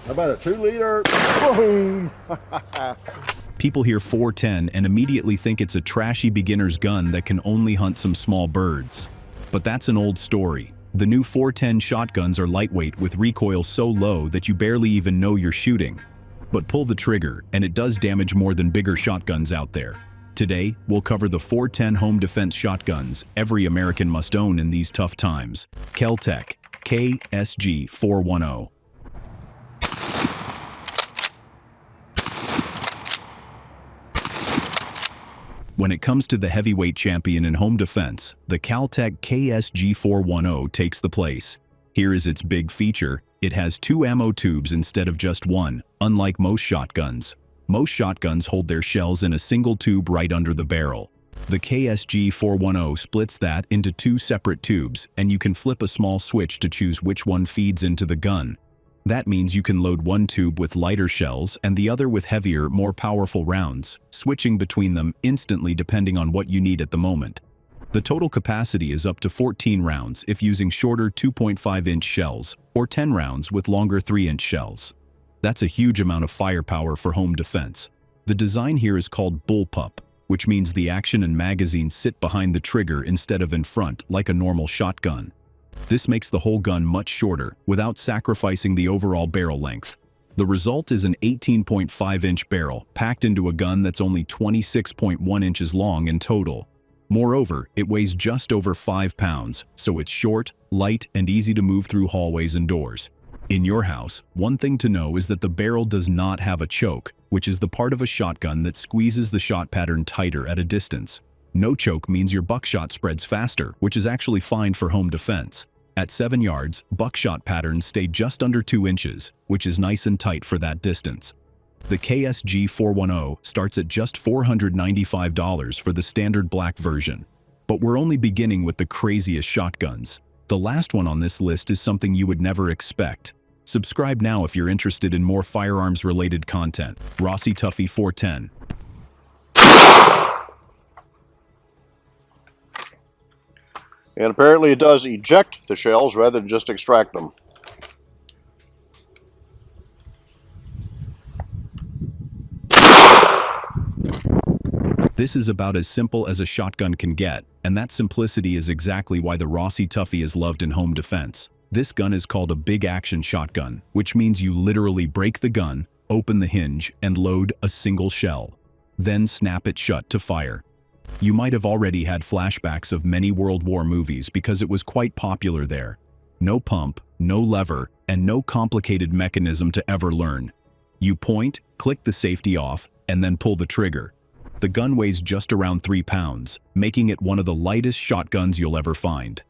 How about a 2-liter? Boom! People hear 410 and immediately think it's a trashy beginner's gun that can only hunt some small birds. But that's an old story. The new 410 shotguns are lightweight with recoil so low that you barely even know you're shooting. But pull the trigger and it does damage more than bigger shotguns out there. Today, we'll cover the 410 home defense shotguns every American must own in these tough times. KelTec KSG-410. When it comes to the heavyweight champion in home defense, the KelTec KSG-410 takes the place. Here is its big feature: it has 2 ammo tubes instead of just one, unlike most shotguns. Most shotguns hold their shells in a single tube right under the barrel. The KSG-410 splits that into 2 separate tubes, and you can flip a small switch to choose which one feeds into the gun. That means you can load one tube with lighter shells and the other with heavier, more powerful rounds, switching between them instantly depending on what you need at the moment. The total capacity is up to 14 rounds if using shorter 2.5-inch shells, or 10 rounds with longer 3-inch shells. That's a huge amount of firepower for home defense. The design here is called bullpup, which means the action and magazine sit behind the trigger instead of in front like a normal shotgun. This makes the whole gun much shorter without sacrificing the overall barrel length. The result is an 18.5-inch barrel packed into a gun that's only 26.1 inches long in total. Moreover, it weighs just over 5 pounds, so it's short, light, and easy to move through hallways and doors. In your house, one thing to know is that the barrel does not have a choke, which is the part of a shotgun that squeezes the shot pattern tighter at a distance. No choke means your buckshot spreads faster, which is actually fine for home defense. At 7 yards, buckshot patterns stay just under 2 inches, which is nice and tight for that distance. The KSG-410 starts at just $495 for the standard black version. But we're only beginning with the craziest shotguns. The last one on this list is something you would never expect. Subscribe now if you're interested in more firearms-related content. Rossi Tuffy 410. And apparently it does eject the shells rather than just extract them. This is about as simple as a shotgun can get, and that simplicity is exactly why the Rossi Tuffy is loved in home defense. This gun is called a big action shotgun, which means you literally break the gun, open the hinge, and load a single shell. Then snap it shut to fire. You might have already had flashbacks of many World War movies because it was quite popular there. No pump, no lever, and no complicated mechanism to ever learn. You point, click the safety off, and then pull the trigger. The gun weighs just around 3 pounds, making it one of the lightest shotguns you'll ever find.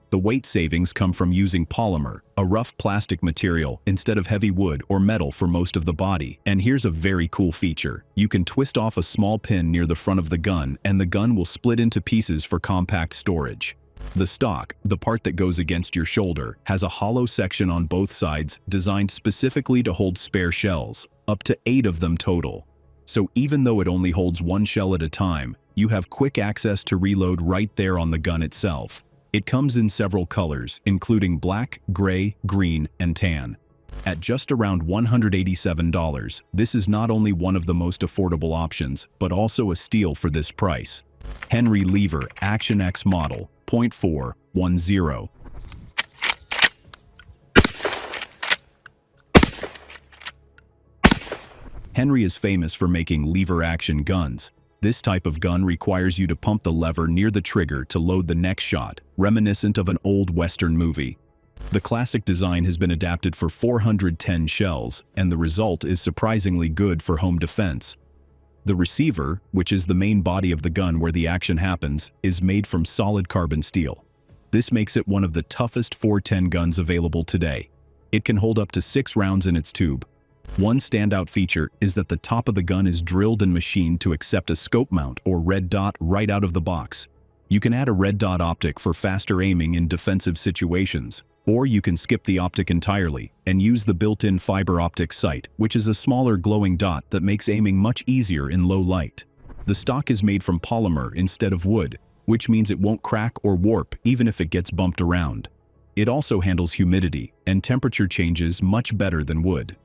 The weight savings come from using polymer, a rough plastic material, instead of heavy wood or metal for most of the body. And here's a very cool feature. You can twist off a small pin near the front of the gun, and the gun will split into pieces for compact storage. The stock, the part that goes against your shoulder, has a hollow section on both sides designed specifically to hold spare shells, up to 8 of them total. So even though it only holds 1 shell at a time, you have quick access to reload right there on the gun itself. It comes in several colors, including black, gray, green, and tan. At just around $187, this is not only one of the most affordable options, but also a steal for this price. Henry Lever Action X Model .410. Henry is famous for making lever-action guns. This type of gun requires you to pump the lever near the trigger to load the next shot, reminiscent of an old Western movie. The classic design has been adapted for 410 shells, and the result is surprisingly good for home defense. The receiver, which is the main body of the gun where the action happens, is made from solid carbon steel. This makes it one of the toughest 410 guns available today. It can hold up to 6 rounds in its tube. One standout feature is that the top of the gun is drilled and machined to accept a scope mount or red dot right out of the box. You can add a red dot optic for faster aiming in defensive situations, or you can skip the optic entirely and use the built-in fiber optic sight, which is a smaller glowing dot that makes aiming much easier in low light. The stock is made from polymer instead of wood, which means it won't crack or warp even if it gets bumped around. It also handles humidity and temperature changes much better than wood.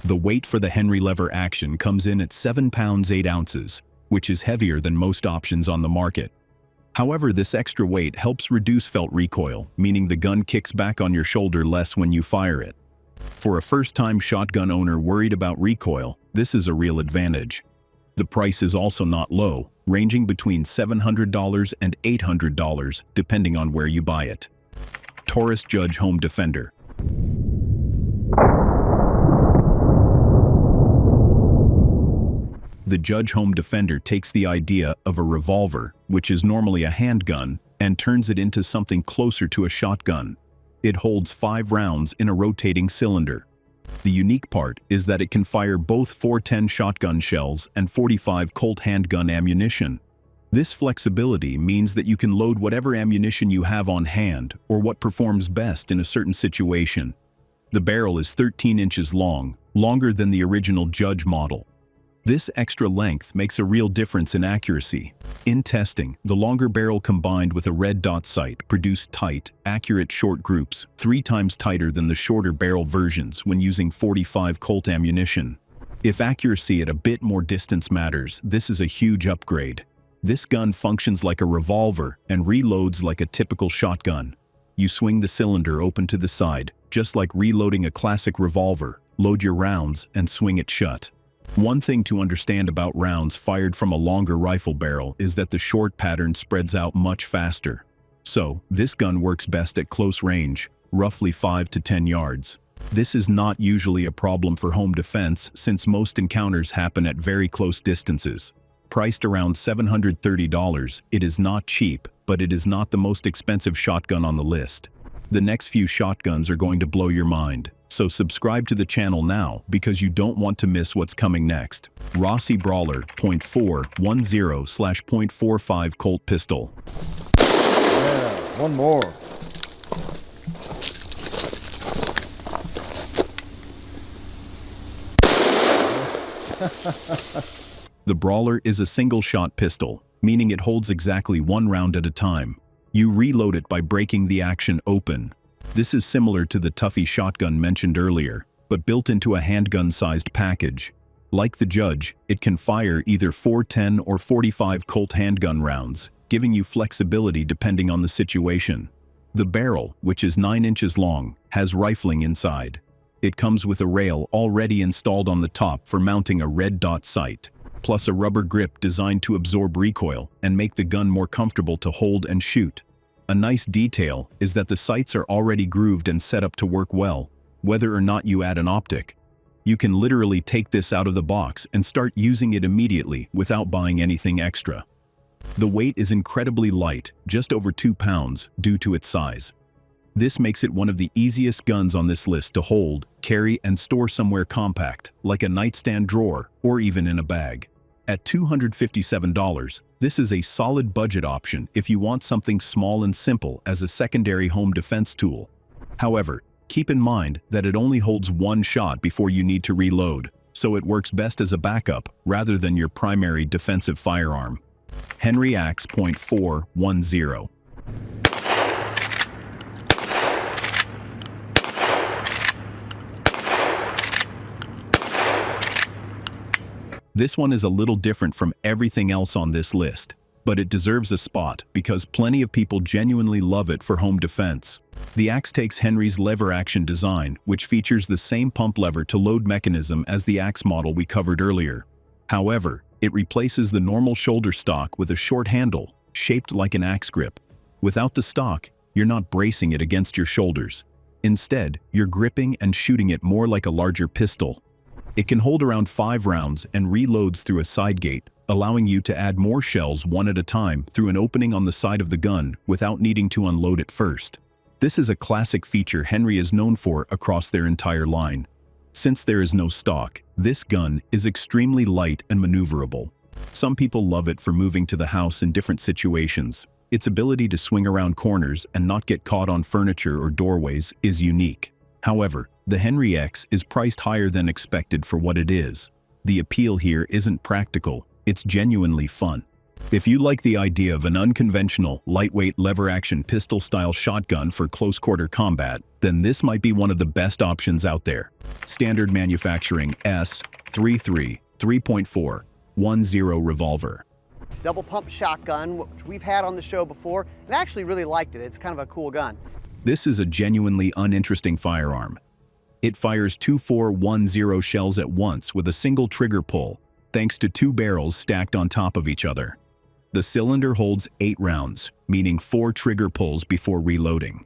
The weight for the Henry lever action comes in at 7 pounds 8 ounces, which is heavier than most options on the market. However, this extra weight helps reduce felt recoil, meaning the gun kicks back on your shoulder less when you fire it. For a first-time shotgun owner worried about recoil, this is a real advantage. The price is also not low, ranging between $700 and $800 depending on where you buy it. Taurus Judge Home Defender. The Judge Home Defender takes the idea of a revolver, which is normally a handgun, and turns it into something closer to a shotgun. It holds 5 rounds in a rotating cylinder. The unique part is that it can fire both 410 shotgun shells and 45 Colt handgun ammunition. This flexibility means that you can load whatever ammunition you have on hand or what performs best in a certain situation. The barrel is 13 inches long, longer than the original Judge model. This extra length makes a real difference in accuracy. In testing, the longer barrel combined with a red dot sight produced tight, accurate short groups, 3 times tighter than the shorter barrel versions when using 45 Colt ammunition. If accuracy at a bit more distance matters, this is a huge upgrade. This gun functions like a revolver and reloads like a typical shotgun. You swing the cylinder open to the side, just like reloading a classic revolver, load your rounds, and swing it shut. One thing to understand about rounds fired from a longer rifle barrel is that the short pattern spreads out much faster. So, this gun works best at close range, roughly 5 to 10 yards. This is not usually a problem for home defense since most encounters happen at very close distances. Priced around $730, it is not cheap, but it is not the most expensive shotgun on the list. The next few shotguns are going to blow your mind. So subscribe to the channel now because you don't want to miss what's coming next. Rossi Brawler .410/.45 Colt Pistol. Yeah, one more. The Brawler is a single-shot pistol, meaning it holds exactly 1 round at a time. You reload it by breaking the action open. This is similar to the Tuffy shotgun mentioned earlier, but built into a handgun-sized package. Like the Judge, it can fire either 410 or 45 Colt handgun rounds, giving you flexibility depending on the situation. The barrel, which is 9 inches long, has rifling inside. It comes with a rail already installed on the top for mounting a red dot sight, plus a rubber grip designed to absorb recoil and make the gun more comfortable to hold and shoot. A nice detail is that the sights are already grooved and set up to work well, whether or not you add an optic. You can literally take this out of the box and start using it immediately without buying anything extra. The weight is incredibly light, just over 2 pounds, due to its size. This makes it one of the easiest guns on this list to hold, carry, and store somewhere compact, like a nightstand drawer or even in a bag. At $257, this is a solid budget option if you want something small and simple as a secondary home defense tool. However, keep in mind that it only holds 1 shot before you need to reload, so it works best as a backup rather than your primary defensive firearm. Henry Axe .410. This one is a little different from everything else on this list, but it deserves a spot because plenty of people genuinely love it for home defense. The axe takes Henry's lever action design, which features the same pump lever to load mechanism as the axe model we covered earlier. However, it replaces the normal shoulder stock with a short handle, shaped like an axe grip. Without the stock, you're not bracing it against your shoulders. Instead, you're gripping and shooting it more like a larger pistol. It can hold around 5 rounds and reloads through a side gate, allowing you to add more shells one at a time through an opening on the side of the gun without needing to unload it first. This is a classic feature Henry is known for across their entire line. Since there is no stock, this gun is extremely light and maneuverable. Some people love it for moving to the house in different situations. Its ability to swing around corners and not get caught on furniture or doorways is unique. However, the Henry X is priced higher than expected for what it is. The appeal here isn't practical, it's genuinely fun. If you like the idea of an unconventional, lightweight lever-action pistol-style shotgun for close-quarter combat, then this might be one of the best options out there. Standard manufacturing S33 3.410 revolver. Double pump shotgun, which we've had on the show before, and I actually really liked it. It's kind of a cool gun. This is a genuinely uninteresting firearm. It fires 2 410 shells at once with a single trigger pull, thanks to 2 barrels stacked on top of each other. The cylinder holds 8 rounds, meaning 4 trigger pulls before reloading.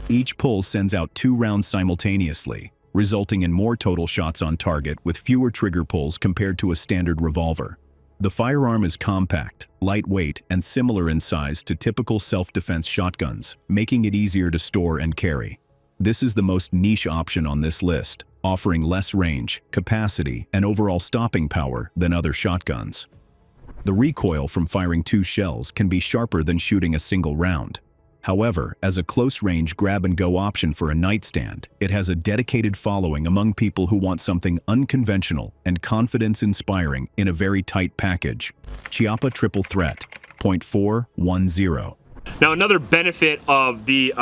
Each pull sends out 2 rounds simultaneously, resulting in more total shots on target with fewer trigger pulls compared to a standard revolver. The firearm is compact, lightweight, and similar in size to typical self-defense shotguns, making it easier to store and carry. This is the most niche option on this list, offering less range, capacity, and overall stopping power than other shotguns. The recoil from firing 2 shells can be sharper than shooting a single round. However, as a close-range grab-and-go option for a nightstand, it has a dedicated following among people who want something unconventional and confidence-inspiring in a very tight package. Chiappa Triple Threat, .410. Now, another benefit of the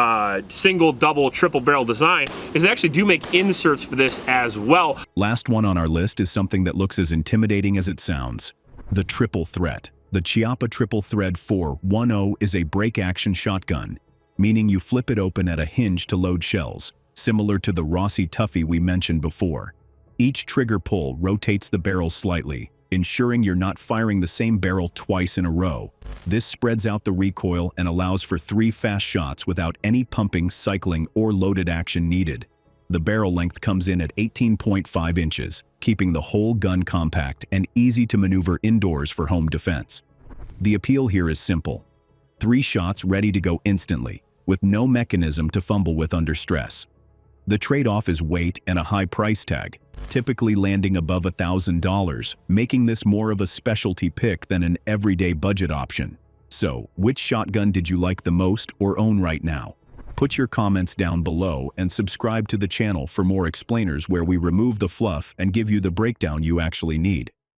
single, double, triple barrel design is they actually do make inserts for this as well. Last one on our list is something that looks as intimidating as it sounds. The Triple Threat. The Chiappa Triple Thread 410 is a break-action shotgun, meaning you flip it open at a hinge to load shells, similar to the Rossi Tuffy we mentioned before. Each trigger pull rotates the barrel slightly, ensuring you're not firing the same barrel twice in a row. This spreads out the recoil and allows for 3 fast shots without any pumping, cycling, or loaded action needed. The barrel length comes in at 18.5 inches, keeping the whole gun compact and easy to maneuver indoors for home defense. The appeal here is simple. 3 shots ready to go instantly, with no mechanism to fumble with under stress. The trade-off is weight and a high price tag, typically landing above $1,000, making this more of a specialty pick than an everyday budget option. So, which shotgun did you like the most or own right now? Put your comments down below and subscribe to the channel for more explainers where we remove the fluff and give you the breakdown you actually need.